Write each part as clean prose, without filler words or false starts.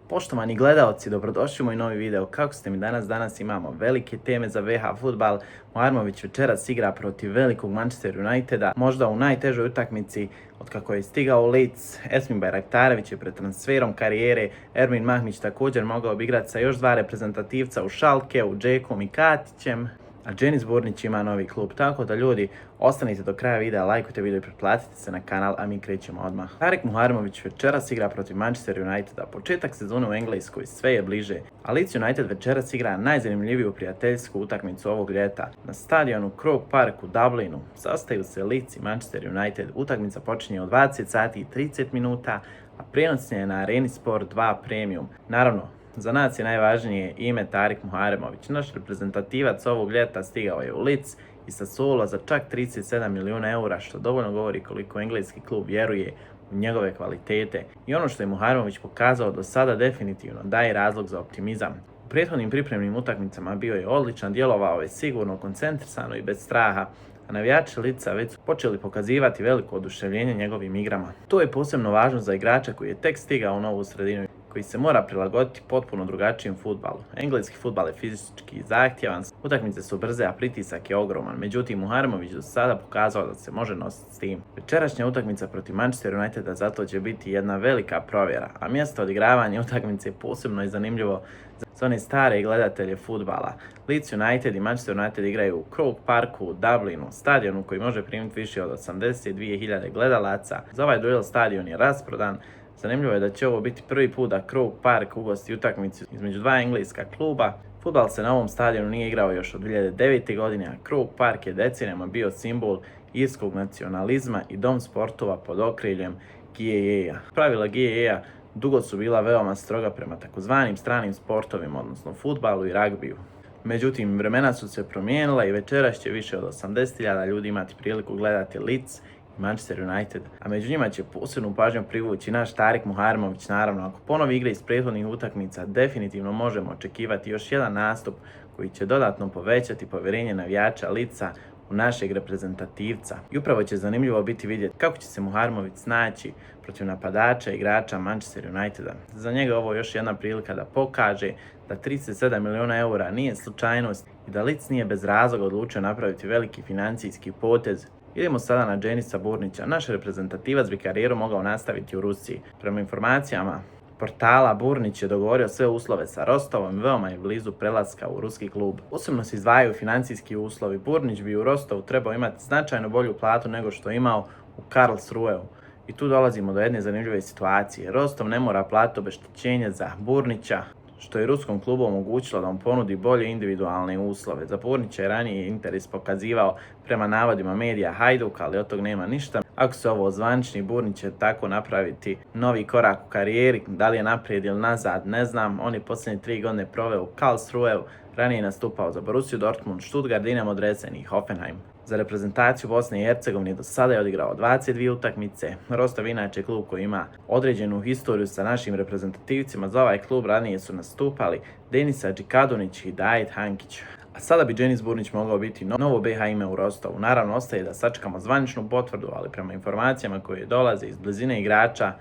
Poštovani gledaoci, dobrodošli u moj novi video. Kako ste mi danas? Danas imamo velike teme za VH fudbal. Muharmović večeras igra protiv velikog Manchester Uniteda, možda u najtežoj utakmici od kako je stigao u Leeds. Esmin Bajraktarević je pred transferom karijere, Ermin Mahmić također mogao bi igrati sa još dva reprezentativca u Schalkeu, Džekom i Katićem. A Dženis Burnić ima novi klub, tako da ljudi, ostanite do kraja videa, lajkujte video i pretplatite se na kanal, a mi krećemo odmah. Tarik Muharmović večeras igra protiv Manchester Uniteda, početak sezone u Engleskoj sve je bliže, a Leeds United večeras igra najzanimljiviju prijateljsku utakmicu ovog ljeta. Na stadionu Croke Park u Dublinu sastaju se Leeds i Manchester United, utakmica počinje u 20 sati i 30 minuta, a prijenos je na Areni Sport 2 Premium. Naravno, za nas je najvažnije ime Tarik Muharmović. Naš reprezentativac ovog ljeta stigao je u Leeds i Sassuolo za čak 37 milijuna eura, što dovoljno govori koliko engleski klub vjeruje u njegove kvalitete. I ono što je Muharmović pokazao do sada definitivno daje razlog za optimizam. U prethodnim pripremnim utakmicama bio je odličan, djelovao je sigurno, koncentrisano i bez straha, a navijači Leedsa već su počeli pokazivati veliko oduševljenje njegovim igrama. To je posebno važno za igrača koji je tek stigao u novu sredinu, koji se mora prilagoditi potpuno drugačijem fudbalu. Engleski fudbal je fizički zahtjevan, utakmice su brze, a pritisak je ogroman. Međutim, Muharmović do sada pokazao da se može nositi s tim. Večerašnja utakmica protiv Manchester Uniteda zato će biti jedna velika provjera, a mjesto odigravanja utakmice posebno je zanimljivo za one stare gledatelje fudbala. Leeds United i Manchester United igraju u Croke Parku u Dublinu, stadionu koji može primiti više od 82.000 gledalaca. Za ovaj duel stadion je rasprodan. Zanimljivo je da će ovo biti prvi put da Croke Park ugosti utakmicu između dva engleska kluba. Fudbal se na ovom stadionu nije igrao još od 2009. godine, a Croke Park je decenijama bio simbol irskog nacionalizma i dom sportova pod okriljem GAA. Pravila GAA dugo su bila veoma stroga prema takozvanim stranim sportovima, odnosno fudbalu i ragbiju. Međutim, vremena su se promijenila i večeras će više od 80.000 ljudi imati priliku gledati Leeds i Manchester United, a među njima će posebnu pažnju privući naš Tarik Muharmović. Naravno, ako ponovi igre iz prethodnih utakmica, definitivno možemo očekivati još jedan nastup koji će dodatno povećati povjerenje navijača Leedsa u našeg reprezentativca. I upravo će zanimljivo biti vidjeti kako će se Muharmović snaći protiv napadača igrača Manchester Uniteda. Za njega ovo je još jedna prilika da pokaže da 37 milijuna eura nije slučajnost i da Leeds nije bez razloga odlučio napraviti veliki financijski potez. Idemo sada na Dženisa Burnića. Naš reprezentativac bi karijeru mogao nastaviti u Rusiji. Prema informacijama portala, Burnić je dogovorio sve uslove sa Rostovom i veoma je blizu prelaska u ruski klub. Posebno se izdvajaju financijski uslovi. Burnić bi u Rostovu trebao imati značajno bolju platu nego što je imao u Karlsruheu. I tu dolazimo do jedne zanimljive situacije. Rostov ne mora platiti obeštećenje za Burnića, što je ruskom klubu omogućilo da on ponudi bolje individualne uslove. Za Burnića je ranije interes pokazivao prema navodima medija Hajduk, ali od tog nema ništa. Ako se ovo ozvaniči, Burnić će tako napraviti novi korak u karijeri. Da li je naprijed ili nazad, ne znam. On je posljednje 3 godine proveo u Karlsruheu, ranije nastupao za Borussiju Dortmund, Stuttgart, Dinamo Dresden i Hoffenheim. Za reprezentaciju Bosne i Hercegovine do sada je odigrao 22 utakmice. Rostov je inače klub koji ima određenu historiju sa našim reprezentativcima. Za ovaj klub ranije su nastupali Denisa Đikadunić i Dajet Hankić. A sada bi Dženis Burnić mogao biti novo BH ime u Rostovu. Naravno, ostaje da sačekamo zvaničnu potvrdu, ali prema informacijama koje dolaze iz blizine igrača,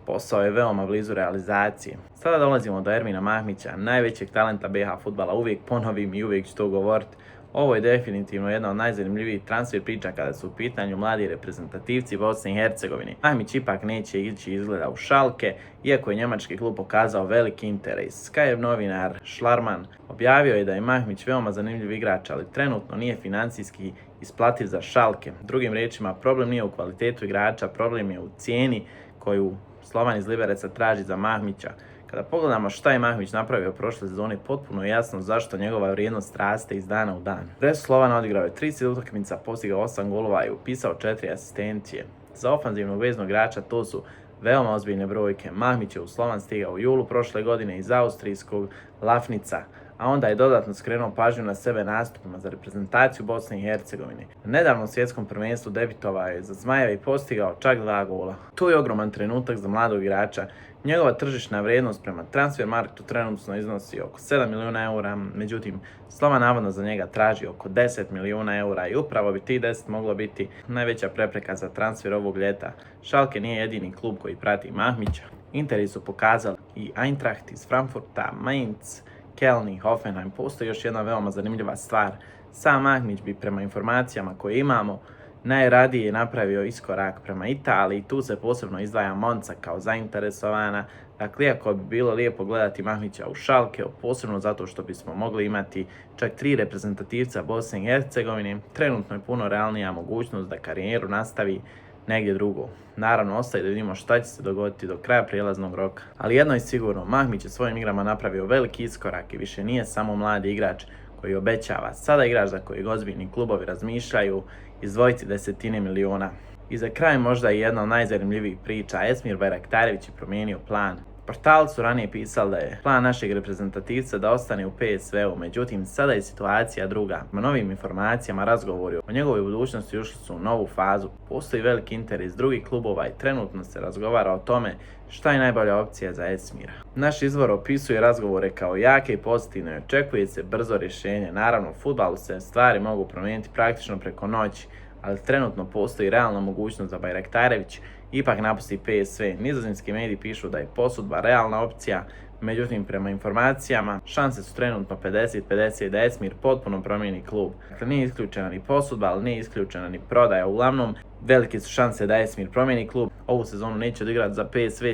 posao je veoma blizu realizacije. Sada dolazimo do Ermina Mahmića, najvećeg talenta BH fudbala. Uvijek ponovim i uvijek ću to govoriti. Ovo je definitivno jedna od najzanimljivijih transfer priča kada su u pitanju mladi reprezentativci Bosne i Hercegovine. Mahmić ipak neće ići izgleda u Schalke, iako je njemački klub pokazao veliki interes. Sky novinar Schlarman objavio je da je Mahmić veoma zanimljiv igrač, ali trenutno nije financijski isplativ za Schalke. Drugim riječima, problem nije u kvalitetu igrača, problem je u cijeni koju Slovan iz Libereca traži za Mahmića. Kada pogledamo šta je Mahmić napravio prošle sezone, potpuno je jasno zašto njegova vrijednost raste iz dana u dan. Dresu Slovana odigrao je 30 utakmica, postigao 8 golova i upisao 4 asistencije. Za ofanzivnog veznog igrača to su veoma ozbiljne brojke. Mahmić je u Slovan stigao u julu prošle godine iz austrijskog Lafnica, a onda je dodatno skrenuo pažnju na sebe nastupima za reprezentaciju Bosne i Hercegovine. Na nedavnom svjetskom prvenstvu debitovao je za Zmajeve i postigao čak 2 gola. To je ogroman trenutak za mladog igrača. Njegova tržišna vrijednost prema Transfermarktu trenutno iznosi oko 7 milijuna eura, međutim Slovan navodno za njega traži oko 10 milijuna eura i upravo bi tih 10 moglo biti najveća prepreka za transfer ovog ljeta. Schalke nije jedini klub koji prati Mahmića. Interi su pokazali i Eintracht iz Frankfurta, Mainz, Kelni, Hoffenheim. Postoji još jedna veoma zanimljiva stvar. Sam Mahmić bi prema informacijama koje imamo najradije napravio iskorak prema Italiji. Tu se posebno izdvaja Monza kao zainteresovana. Dakle, iako bi bilo lijepo gledati Mahmića u Schalke, posebno zato što bismo mogli imati čak 3 reprezentativca Bosne i Hercegovine, trenutno je puno realnija mogućnost da karijeru nastavi negdje drugo. Naravno, ostaje da vidimo šta će se dogoditi do kraja prijelaznog roka. Ali jedno je sigurno, Mahmić je svojim igrama napravio veliki iskorak i više nije samo mladi igrač koji obećava. Sada igrač za kojeg ozbiljni klubovi razmišljaju izdvojiti desetine miliona. I za kraj možda i jedna od najzanimljivijih priča, Esmir Bajraktarević je promijenio plan. Portali su ranije pisali da je plan našeg reprezentativca da ostane u PSV-u, međutim sada je situacija druga. Po novim informacijama razgovori o njegovoj budućnosti ušli su u novu fazu. Postoji veliki interes drugih klubova i trenutno se razgovara o tome šta je najbolja opcija za Esmira. Naš izvor opisuje razgovore kao jake i pozitivne i očekuje se brzo rješenje. Naravno, u fudbalu se stvari mogu promijeniti praktično preko noći, ali trenutno postoji realna mogućnost da Bajraktarević ipak napusti PSV. Nizozemski mediji pišu da je posudba realna opcija, međutim prema informacijama šanse su trenutno 50-50 da Esmir potpuno promijeni klub. Dakle, nije isključena ni posudba, ali nije isključena ni prodaja. Uglavnom, velike su šanse da Esmir promijeni klub. Ovu sezonu neće odigrati za PSV,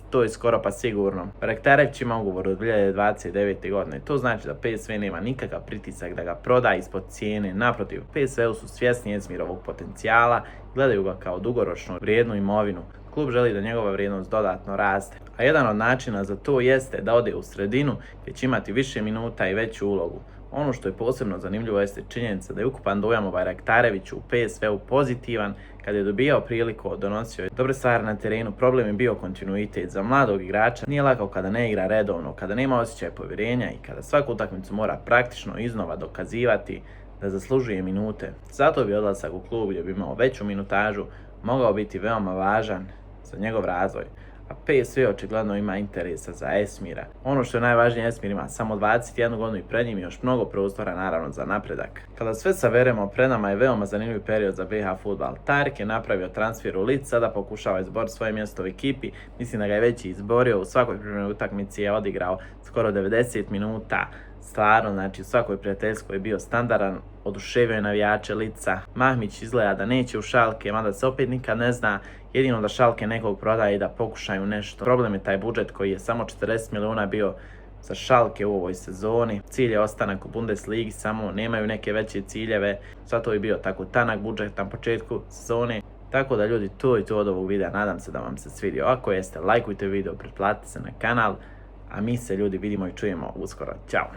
to je skoro pa sigurno. Bajraktarević ima ugovor od 2029. godine. To znači da PSV nema nikakav pritisak da ga proda ispod cijene. Naprotiv, PSV-u su svjesni Esmirovog potencijala, gledaju ga kao dugoročno vrijednu imovinu. Klub želi da njegova vrijednost dodatno raste. A jedan od načina za to jeste da ode u sredinu gdje će imati više minuta i veću ulogu. Ono što je posebno zanimljivo jeste činjenica da je ukupan dojam o Bajraktareviću u PSV-u pozitivan. Kad je dobijao priliku, donosio je dobre stvari na terenu. Problem je bio kontinuitet. Za mladog igrača nije lako kada ne igra redovno, kada nema osjećaj povjerenja i kada svaku utakmicu mora praktično iznova dokazivati da zaslužuje minute. Zato bi odlazak u klub gdje bi imao veću minutažu mogao biti veoma važan za njegov razvoj. A PSV očigledno ima interesa za Esmira. Ono što je najvažnije, Esmir ima samo 21 godinu i pred njim još mnogo prostora naravno za napredak. Kada sve saveremo, pred nama je veoma zanimljiv period za BiH fudbal. Tarik je napravio transfer u Lidz, sada pokušava izboriti svoje mjesto u ekipi. Mislim da ga je već izborio, u svakoj pripremnoj utakmici je odigrao skoro 90 minuta. Stvarno, znači u svakoj prijateljskoj je bio standardan, oduševio je navijače Lidza. Mahmić izgleda da neće u Schalke, mada se opet nikad ne zna, jedino da Schalke nekog prodaje i da pokušaju nešto. Problem je taj budžet koji je samo 40 milijuna bio za Schalke u ovoj sezoni. Cilj je ostanak u Bundesligi, samo nemaju neke veće ciljeve, zato je bio tako tanak budžet na početku sezone. Tako da ljudi, to je to od ovog videa, nadam se da vam se svidio. Ako jeste, lajkujte video, pretplatite se na kanal, a mi se ljudi vidimo i čujemo uskoro. Ćao!